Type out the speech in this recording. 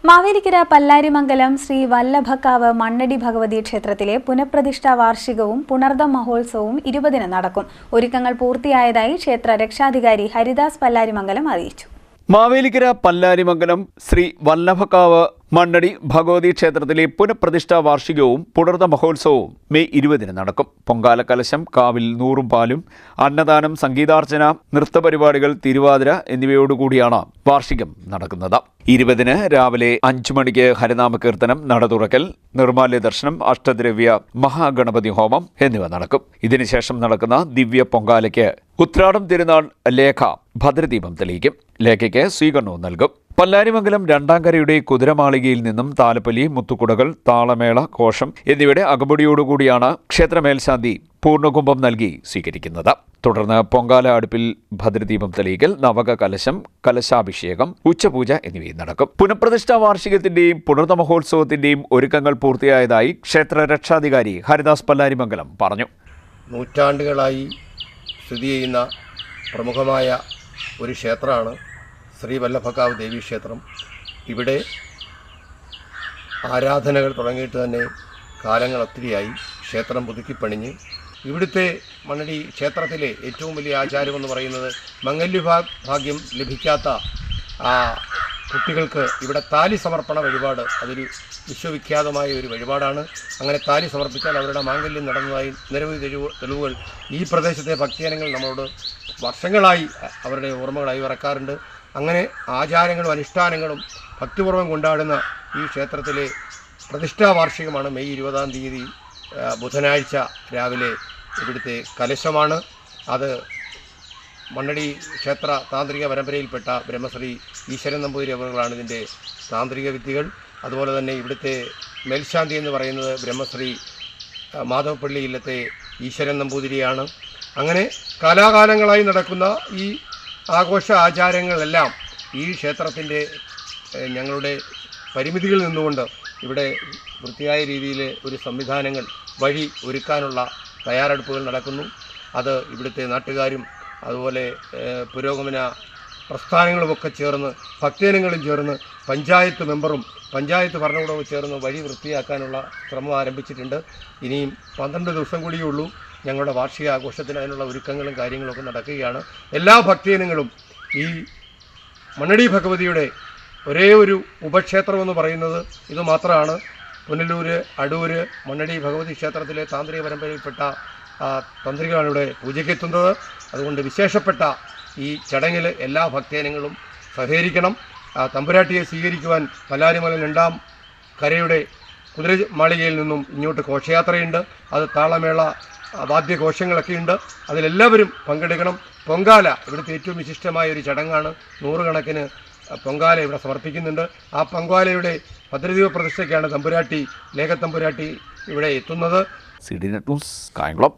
മാവേലിക്കര പല്ലാരിമംഗലം ശ്രീ വല്ലഭക്കാവ് മണ്ണടി ഭഗവതി ക്ഷേത്രത്തിലെ പുനഃപ്രതിഷ്ഠാ വാർഷികവും പുണർദം മഹോത്സവവും 20-ന് നടക്കും. ഒരുക്കങ്ങൾ പൂർത്തിയായതായി ക്ഷേത്ര രക്ഷാധികാരി ഹരിദാസ് പല്ലാരിമംഗലം അറിയിച്ചു. മാവേലിക്കര പല്ലാരിമംഗലം ശ്രീ വല്ലഭക്കാവ് മണ്ണടി ഭഗവതി ക്ഷേത്രത്തിലെ പുനഃപ്രതിഷ്ഠാ വാർഷികവും പുണർദ മഹോത്സവവും മെയ് 20-ന് നടക്കും. പൊങ്കാല കലശം, കാവിൽ 100 പാലും, അന്നദാനം, സംഗീതാർച്ചന, നൃത്തപരിപാടികൾ, തിരുവാതിര എന്നിവയോടുകൂടിയാണ് വാർഷികം നടക്കുന്നത്. 20-ന് രാവിലെ 5 മണിക്ക് ഹരിനാമകീർത്തനം, നട തുറക്കൽ, നിർമ്മാല്യ ദർശനം, അഷ്ടദ്രവ്യ മഹാഗണപതി ഹോമം എന്നിവ നടക്കും. ഇതിനുശേഷം നടക്കുന്ന ദിവ്യ പൊങ്കാലയ്ക്ക് ഉത്രാടം തിരുനാൾ ലേഖ ഭദ്രദീപം തെളിയിക്കും. ലേഖയ്ക്ക് സ്വീകരണവും നൽകും. പല്ലാരിമംഗലം രണ്ടാംകരയുടെ കുതിരമാളികയിൽ നിന്നും താലപ്പൊലി, മുത്തുകുടകൾ, താളമേള, കോഷം എന്നിവയുടെ അകമ്പടിയോടുകൂടിയാണ് ക്ഷേത്ര മേൽശാന്തി പൂർണ്ണകുംഭം നൽകി സ്വീകരിക്കുന്നത്. തുടർന്ന് പൊങ്കാല അടുപ്പിൽ ഭദ്രദീപം തെളിയിക്കൽ, നവക കലശം, കലശാഭിഷേകം, ഉച്ചപൂജ എന്നിവയും നടക്കും. പുനഃപ്രതിഷ്ഠാ വാർഷികത്തിന്റെയും പുണർദ മഹോത്സവത്തിന്റെയും ഒരുക്കങ്ങൾ പൂർത്തിയായതായി ക്ഷേത്ര രക്ഷാധികാരി ഹരിദാസ് പല്ലാരിമംഗലം പറഞ്ഞു. നൂറ്റാണ്ടുകളായി സ്ഥിതി ചെയ്യുന്ന പ്രമുഖമായ ഒരു ക്ഷേത്രമാണ് ശ്രീ വല്ലഭക്കാവ് ദേവീക്ഷേത്രം. ഇവിടെ ആരാധനകൾ തുടങ്ങിയിട്ട് തന്നെ കാലങ്ങൾ ഒത്തിരിയായി. ക്ഷേത്രം പുതുക്കിപ്പണിഞ്ഞ് ഇവിടുത്തെ മണ്ണടി ക്ഷേത്രത്തിലെ ഏറ്റവും വലിയ ആചാരമെന്ന് പറയുന്നത് മംഗല്യഭാഗ്യം ലഭിക്കാത്ത കുട്ടികൾക്ക് ഇവിടെ താലി സമർപ്പണ വഴിപാട്. അതൊരു വിശ്വവിഖ്യാതമായ ഒരു വഴിപാടാണ്. അങ്ങനെ താലി സമർപ്പിച്ചാൽ അവരുടെ മാംഗല്യം നടന്നതായി നിരവധി തെളിവുകൾ ഈ പ്രദേശത്തെ ഭക്തജനങ്ങൾ നമ്മളോട് വർഷങ്ങളായി അവരുടെ ഓർമ്മകളായി ഇറക്കാറുണ്ട്. അങ്ങനെ ആചാരങ്ങളും അനുഷ്ഠാനങ്ങളും ഭക്തിപൂർവ്വം കൊണ്ടാടുന്ന ഈ ക്ഷേത്രത്തിലെ പ്രതിഷ്ഠാ വാർഷികമാണ് മെയ് 20-ാം തീയതി ബുധനാഴ്ച രാവിലെ. ഇവിടുത്തെ കലശമാണ്. അത് മണ്ണടി ക്ഷേത്ര താന്ത്രിക പരമ്പരയിൽപ്പെട്ട ബ്രഹ്മശ്രീ ഈശ്വരൻ നമ്പൂതിരി അവറുകളാണ് ഇതിൻ്റെ താന്ത്രിക വിദ്യകൾ. അതുപോലെ തന്നെ ഇവിടുത്തെ മേൽശാന്തി എന്ന് പറയുന്നത് ബ്രഹ്മശ്രീ മാധവപ്പള്ളി ഇല്ലത്തെ ഈശ്വരൻ നമ്പൂതിരിയാണ്. അങ്ങനെ കാലാകാലങ്ങളായി നടക്കുന്ന ഈ ആഘോഷ ആചാരങ്ങളെല്ലാം ഈ ക്ഷേത്രത്തിൻ്റെ ഞങ്ങളുടെ പരിമിതികളിൽ നിന്നുകൊണ്ട് ഇവിടെ വൃത്തിയായ രീതിയിൽ ഒരു സംവിധാനങ്ങൾ വഴി ഒരുക്കാനുള്ള തയ്യാറെടുപ്പുകൾ നടക്കുന്നു. അത് ഇവിടുത്തെ നാട്ടുകാരും അതുപോലെ പുരോഗമന പ്രസ്ഥാനങ്ങളുമൊക്കെ ചേർന്ന് ഭക്തജനങ്ങളും ചേർന്ന് പഞ്ചായത്ത് മെമ്പറും പഞ്ചായത്ത് ഭരണകൂടവും ചേർന്ന് വഴി വൃത്തിയാക്കാനുള്ള ശ്രമം ആരംഭിച്ചിട്ടുണ്ട്. ഇനിയും 12 ദിവസം കൂടിയേ ഉള്ളൂ ഞങ്ങളുടെ വാർഷിക ആഘോഷത്തിന്. അതിനുള്ള ഒരുക്കങ്ങളും കാര്യങ്ങളൊക്കെ നടക്കുകയാണ്. എല്ലാ ഭക്തജനങ്ങളും ഈ മണ്ണടി ഭഗവതിയുടെ ഒരേ ഒരു ഉപക്ഷേത്രമെന്ന് പറയുന്നത് ഇത് മാത്രമാണ്. പുനലൂർ, അടൂര്, മണ്ണടി ഭഗവതി ക്ഷേത്രത്തിലെ താന്ത്രിക പരമ്പരയിൽപ്പെട്ട തന്ത്രികളാണ് ഇവിടെ പൂജയ്ക്കെത്തുന്നത്. അതുകൊണ്ട് വിശേഷപ്പെട്ട ഈ ചടങ്ങിൽ എല്ലാ ഭക്തജനങ്ങളും സഹകരിക്കണം. തമ്പുരാട്ടിയെ സ്വീകരിക്കുവാൻ പല്ലാരിമംഗലം 2-ാം കരയുടെ കുതിരമാളികയിൽ നിന്നും ഇങ്ങോട്ട് ഘോഷയാത്രയുണ്ട്. അത് താളമേള, വാദ്യഘോഷങ്ങളൊക്കെയുണ്ട്. അതിലെല്ലാവരും പങ്കെടുക്കണം. പൊങ്കാല ഇവിടുത്തെ ഏറ്റവും വിശിഷ്ടമായ ഒരു ചടങ്ങാണ്. 100 കണക്കിന് പൊങ്കാല ഇവിടെ സമർപ്പിക്കുന്നുണ്ട്. ആ പൊങ്കാലയുടെ ഭദ്രദീപ പ്രതിഷ്ഠയ്ക്കാണ് തമ്പുരാട്ടി, ലേഖ തമ്പുരാട്ടി ഇവിടെ എത്തുന്നത്. CDNet News, Kayamkulam.